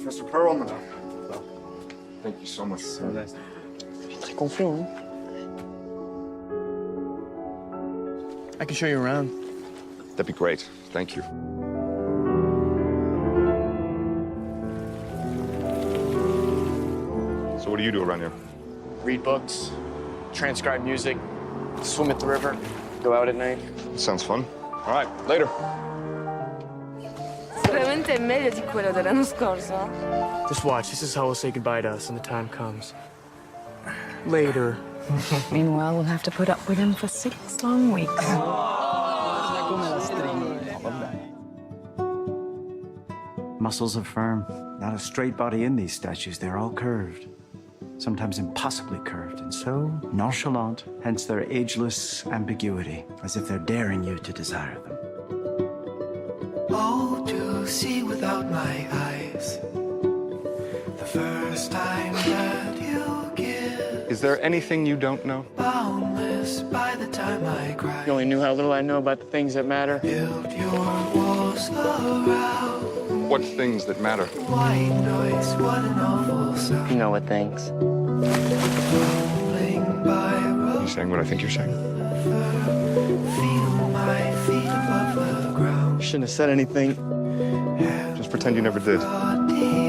Mr. Perlman. So, thank you so much. Très confiant, hein? I can show you around. That'd be great. Thank you. So what do you do around here? Read books, transcribe music, swim at the river, go out at night. Sounds fun. All right, later. Sicuramente è meglio di quello dell'anno scorso. Just watch. This is how we'll say goodbye to us when the time comes. Later. Meanwhile, we'll have to put up with him for 6 long weeks. Muscles are firm. Not a straight body in these statues. They're all curved. Sometimes impossibly curved, and so nonchalant, hence their ageless ambiguity, as if they're daring you to desire them. Oh, to see without my eyes, the first time that you give, Is there anything you don't know? boundless by the time I cry. You only knew how little I know about the things that matter. Build your walls around, What things that matter? white noise, what an awful sound. You know what things. Rolling by road, You saying what I think you're saying? feel my feet above the ground. Shouldn't have said anything. Just pretend you never did. Body